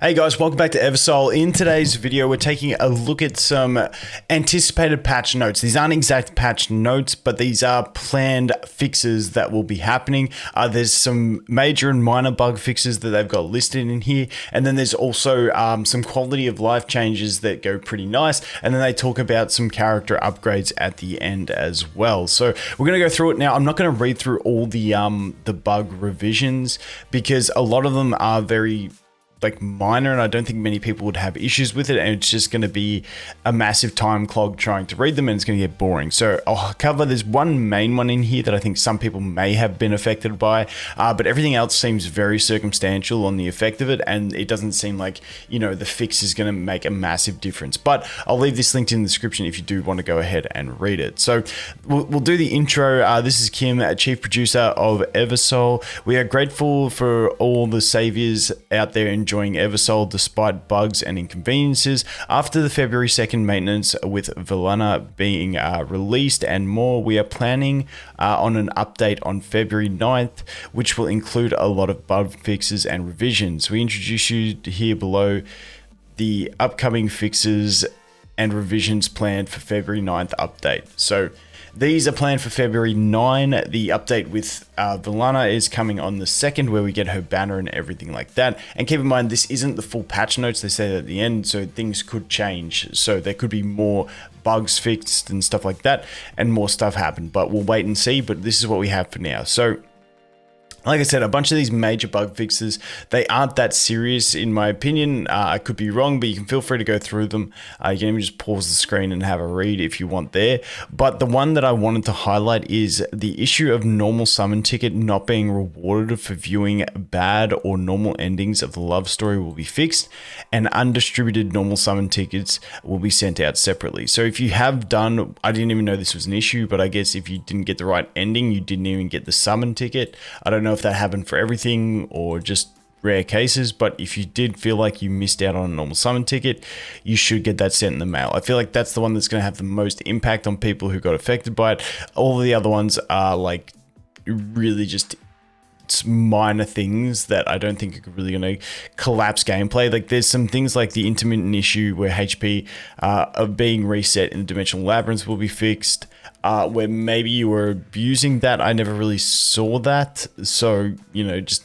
Hey guys, welcome back to Eversoul. In today's video, we're taking a look at some anticipated patch notes. These aren't exact patch notes, but these are planned fixes that will be happening. There's some major and minor bug fixes that they've got listed in here. And then there's also some quality of life changes that go pretty nice. And then they talk about some character upgrades at the end as well. So we're going to go through it now. I'm not going to read through all the bug revisions because a lot of them are very minor, and I don't think many people would have issues with it, and it's just going to be a massive time clog trying to read them, and it's going to get boring. So I'll cover, there's one main one in here that I think some people may have been affected by, but everything else seems very circumstantial on the effect of it, and it doesn't seem like, you know, the fix is going to make a massive difference. But I'll leave this linked in the description if you do want to go ahead and read it. So we'll do the intro. This is Kim, chief producer of Eversoul. We are grateful for all the saviors out there enjoying Eversoul despite bugs and inconveniences. After the February 2nd maintenance with Valana being released and more, we are planning on an update on February 9th, which will include a lot of bug fixes and revisions. We introduce you here below the upcoming fixes and revisions planned for February 9th update. So these are planned for February 9. The update with Valana is coming on the 2nd, where we get her banner and everything like that. And keep in mind, this isn't the full patch notes. They say that at the end, so things could change. So there could be more bugs fixed and stuff like that, and more stuff happen. But we'll wait and see. But this is what we have for now. So like I said, a bunch of these major bug fixes, they aren't that serious in my opinion. I could be wrong, but you can feel free to go through them. You can even just pause the screen and have a read if you want there. But the one that I wanted to highlight is the issue of normal summon ticket not being rewarded for viewing bad or normal endings of the love story will be fixed, and undistributed normal summon tickets will be sent out separately. So if you have done, I didn't even know this was an issue, but I guess if you didn't get the right ending, you didn't even get the summon ticket. I don't know if that happened for everything or just rare cases, but if you did feel like you missed out on a normal summon ticket, you should get that sent in the mail. I feel like that's the one that's going to have the most impact on people who got affected by it. All of the other ones are like really just minor things that I don't think are really going to collapse gameplay. Like there's some things like the intermittent issue where HP of being reset in the dimensional labyrinth will be fixed. Where maybe you were abusing that, I never really saw that. So, you know, just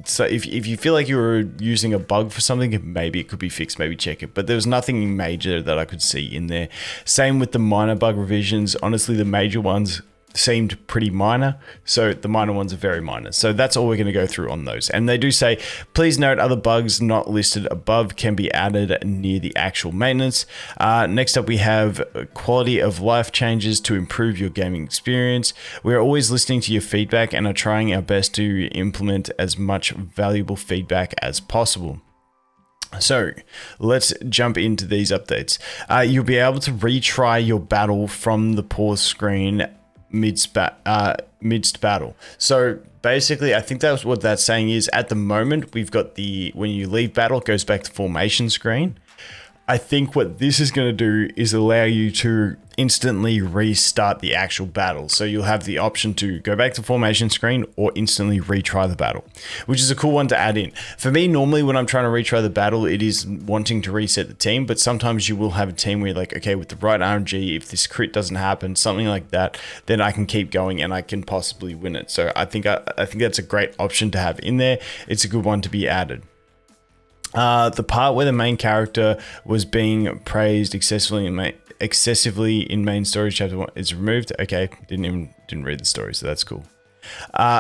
so if you feel like you were using a bug for something, maybe it could be fixed, maybe check it. But there was nothing major that I could see in there. Same with the minor bug revisions. Honestly, the major ones seemed pretty minor, so the minor ones are very minor. So that's all we're going to go through on those. And they do say, please note other bugs not listed above can be added near the actual maintenance. Next up, we have quality of life changes to improve your gaming experience. We're always listening to your feedback and are trying our best to implement as much valuable feedback as possible. So let's jump into these updates. You'll be able to retry your battle from the pause screen midst battle. So basically, I think that's what that's saying is at the moment we've got the when you leave battle, it goes back to formation screen. I think what this is going to do is allow you to instantly restart the actual battle. So you'll have the option to go back to formation screen or instantly retry the battle, which is a cool one to add in. For me, normally when I'm trying to retry the battle, it is wanting to reset the team, but sometimes you will have a team where you're like, okay, with the right RNG, if this crit doesn't happen, something like that, then I can keep going and I can possibly win it. So I think that's a great option to have in there. It's a good one to be added. The part where the main character was being praised excessively in main story chapter 1 is removed. Okay, didn't read the story, so that's cool.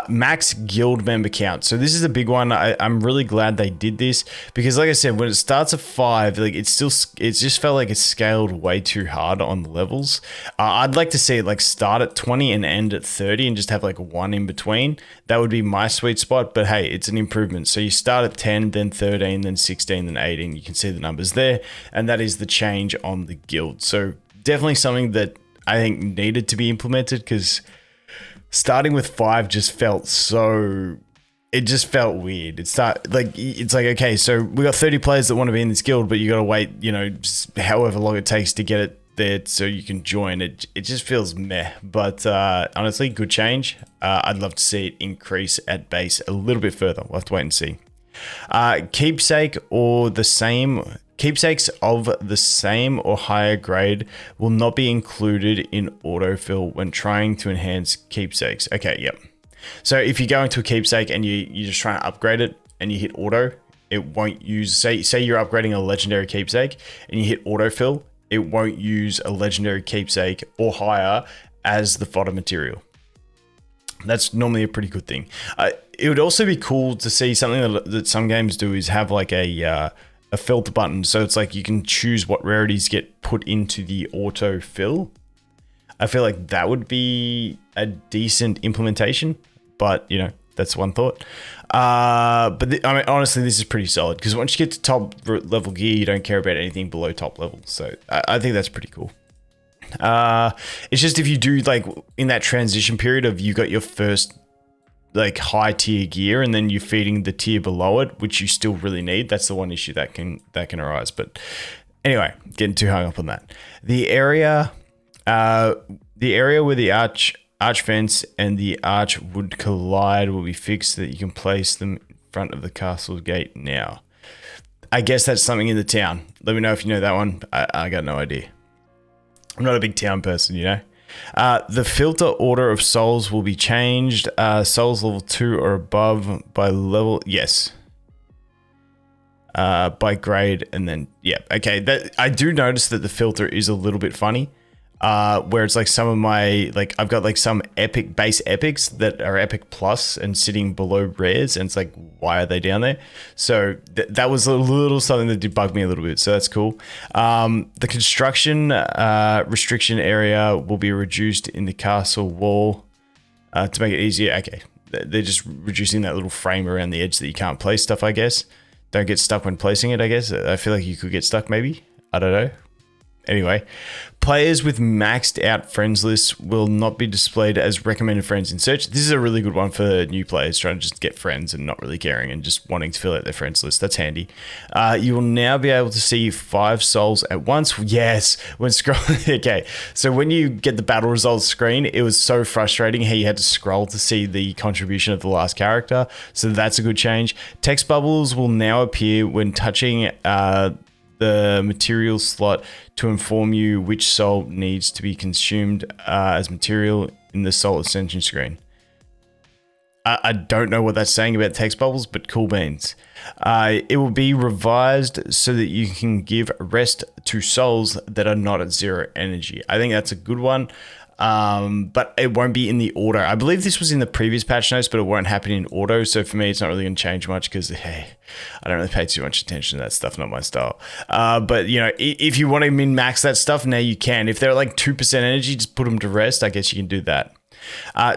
Max guild member count. So this is a big one. I'm really glad they did this because, like I said, when it starts at 5, like it just felt like it's scaled way too hard on the levels. I'd like to see it like start at 20 and end at 30 and just have like 1 in between. That would be my sweet spot. But hey, it's an improvement. So you start at 10, then 13, then 16, then 18. You can see the numbers there, and that is the change on the guild. So definitely something that I think needed to be implemented because starting with 5 just felt so, it just felt weird. It's like, okay, so we got 30 players that want to be in this guild, but you got to wait, you know, however long it takes to get it there so you can join. It just feels meh, but honestly, good change. I'd love to see it increase at base a little bit further. We'll have to wait and see. Keepsake or the same. Keepsakes of the same or higher grade will not be included in autofill when trying to enhance keepsakes. Okay, yep. So if you go into a keepsake and you're just trying to upgrade it and you hit auto, it won't use, say you're upgrading a legendary keepsake and you hit autofill, it won't use a legendary keepsake or higher as the fodder material. That's normally a pretty good thing. It would also be cool to see something that some games do is have like a filter button. So it's like you can choose what rarities get put into the auto fill. I feel like that would be a decent implementation, but you know, that's one thought. I mean, honestly, this is pretty solid because once you get to top level gear, you don't care about anything below top level. So I think that's pretty cool. It's just if you do like in that transition period of you got your first like high tier gear and then you're feeding the tier below it, which you still really need. That's the one issue that can arise. But anyway, getting too hung up on that. The area where the arch fence and the arch would collide will be fixed so that you can place them in front of the castle gate now. I guess that's something in the town. Let me know if you know that one. I got no idea. I'm not a big town person, you know. The filter order of souls will be changed. Souls level 2 or above by level, yes. By grade, and then yeah, okay. That I do notice that the filter is a little bit funny. Where it's like some of my, like I've got like some epic base epics that are epic plus and sitting below rares, and it's like, why are they down there? So that was a little something that did bug me a little bit. So that's cool. The construction restriction area will be reduced in the castle wall to make it easier. Okay, they're just reducing that little frame around the edge that you can't place stuff, I guess. Don't get stuck when placing it, I guess. I feel like you could get stuck maybe. I don't know. Anyway, players with maxed out friends lists will not be displayed as recommended friends in search. This is a really good one for new players trying to just get friends and not really caring and just wanting to fill out their friends list. That's handy. You will now be able to see 5 souls at once. Yes, when scrolling. Okay, so when you get the battle results screen, it was so frustrating how you had to scroll to see the contribution of the last character. So that's a good change. Text bubbles will now appear when touching the material slot to inform you which soul needs to be consumed as material in the soul ascension screen. I don't know what that's saying about text bubbles, but cool beans. It will be revised so that you can give rest to souls that are not at 0 energy. I think that's a good one. But it won't be in the order. I believe this was in the previous patch notes, but it won't happen in auto. So for me, it's not really going to change much because, hey, I don't really pay too much attention to that stuff. Not my style. But, you know, if you want to min-max that stuff, now you can. If they're like 2% energy, just put them to rest. I guess you can do that.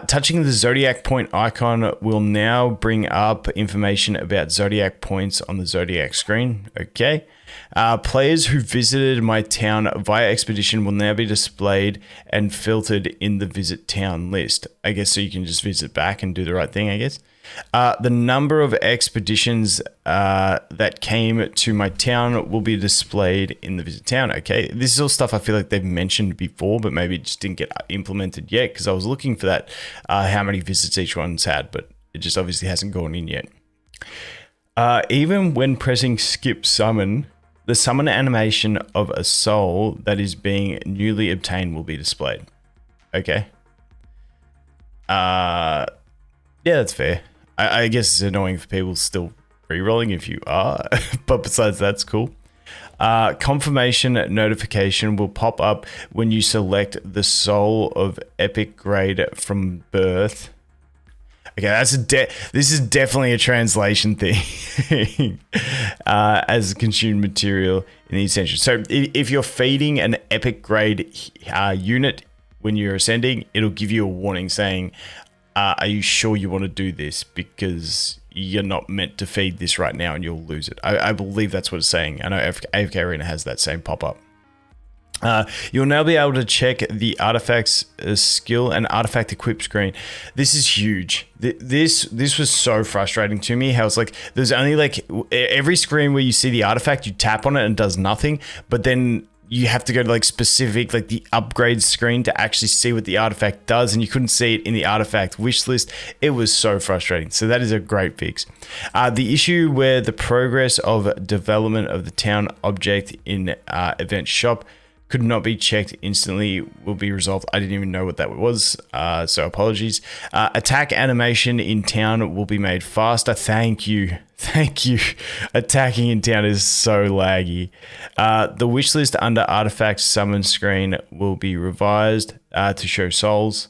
Touching the Zodiac point icon will now bring up information about Zodiac points on the Zodiac screen. Okay. Players who visited my town via expedition will now be displayed and filtered in the visit town list. I guess so you can just visit back and do the right thing, I guess. The number of expeditions that came to my town will be displayed in the visit town. Okay, this is all stuff I feel like they've mentioned before, but maybe it just didn't get implemented yet because I was looking for that, how many visits each one's had, but it just obviously hasn't gone in yet. Even when pressing skip summon, the summon animation of a soul that is being newly obtained will be displayed. Okay. Yeah, that's fair. I guess it's annoying for people still rerolling if you are, but besides that's cool. Confirmation notification will pop up when you select the soul of epic grade from birth. Okay, this is definitely a translation thing as consumed material in the ascension. So if you're feeding an epic grade unit when you're ascending, it'll give you a warning saying, are you sure you want to do this? Because you're not meant to feed this right now and you'll lose it. I believe that's what it's saying. I know AFK Arena has that same pop-up. You'll now be able to check the artifacts skill and artifact equip screen. This is huge. This was so frustrating to me. How it's like there's only like every screen where you see the artifact, you tap on it and it does nothing. But then you have to go to like specific, like the upgrade screen to actually see what the artifact does, and you couldn't see it in the artifact wish list. It was so frustrating. So that is a great fix. The issue where the progress of development of the town object in event shop could not be checked instantly will be resolved. I didn't even know what that was, so apologies. Attack animation in town will be made faster. Thank you. Thank you. Attacking in town is so laggy. The wish list under artifact summon screen will be revised to show souls.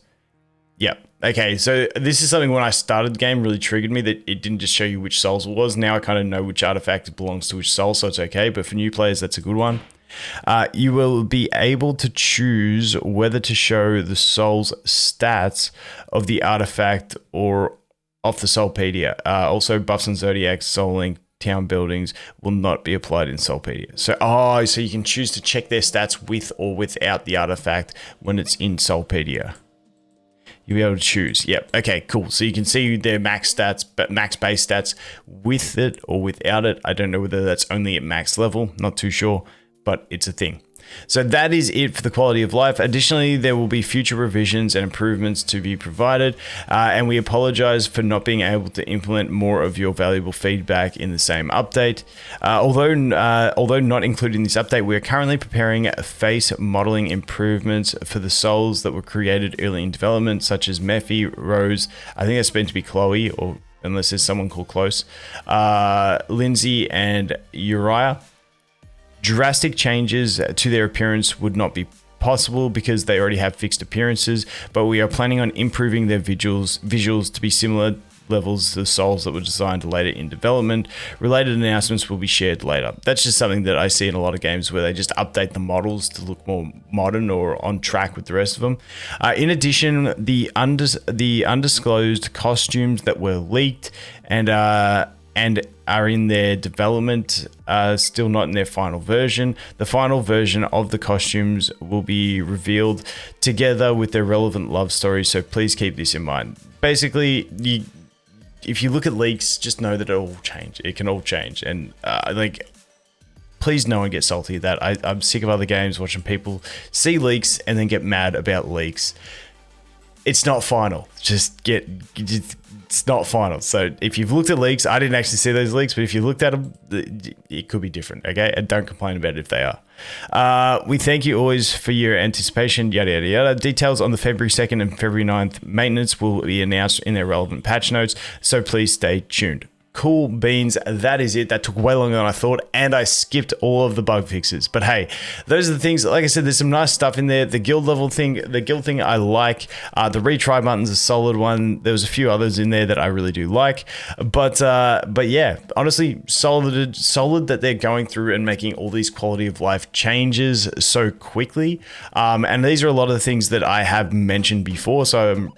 Yep. Okay, so this is something when I started the game really triggered me that it didn't just show you which souls it was. Now I kind of know which artifact belongs to which soul, so it's okay. But for new players, that's a good one. You will be able to choose whether to show the soul's stats of the artifact or off the Soulpedia. Also, buffs and Zodiac, Soul Link, town buildings will not be applied in Soulpedia. So you can choose to check their stats with or without the artifact when it's in Soulpedia. You'll be able to choose. Yep. Okay, cool. So you can see their max stats, but max base stats with it or without it. I don't know whether that's only at max level. Not too sure, but it's a thing. So that is it for the quality of life. Additionally, there will be future revisions and improvements to be provided, and we apologize for not being able to implement more of your valuable feedback in the same update. Although not included in this update, we are currently preparing face modeling improvements for the souls that were created early in development, such as Mephi, Rose, I think that's meant to be Chloe, or unless there's someone called Close, Lindsay, and Uriah. Drastic changes to their appearance would not be possible because they already have fixed appearances, but we are planning on improving their visuals to be similar levels to the souls that were designed later in development. Related announcements will be shared later. That's just something that I see in a lot of games where they just update the models to look more modern or on track with the rest of them. In addition, the undisclosed costumes that were leaked and are in their development, still not in their final version. The final version of the costumes will be revealed together with their relevant love story, so please keep this in mind. Basically, if you look at leaks, just know that it can all change, and please no one get salty at that. I'm sick of other games watching people see leaks and then get mad about leaks. It's not final. It's not final. So if you've looked at leaks, I didn't actually see those leaks, but if you looked at them, it could be different, okay? And don't complain about it if they are. We thank you always for your anticipation, yada, yada, yada. Details on the February 2nd and February 9th maintenance will be announced in their relevant patch notes, so please stay tuned. Cool beans, that is it. That took way longer than I thought, and I skipped all of the bug fixes. But hey, those are the things. Like I said, there's some nice stuff in there. The guild thing I like. The retry button's a solid one. There was a few others in there that I really do like. But yeah, honestly, solid that they're going through and making all these quality of life changes so quickly. And these are a lot of the things that I have mentioned before. So I'm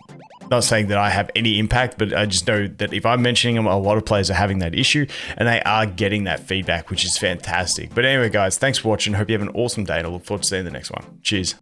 not saying that I have any impact, but I just know that if I'm mentioning them, a lot of players are having that issue and they are getting that feedback, which is fantastic. But anyway, guys, thanks for watching. Hope you have an awesome day, and I look forward to seeing you in the next one. Cheers.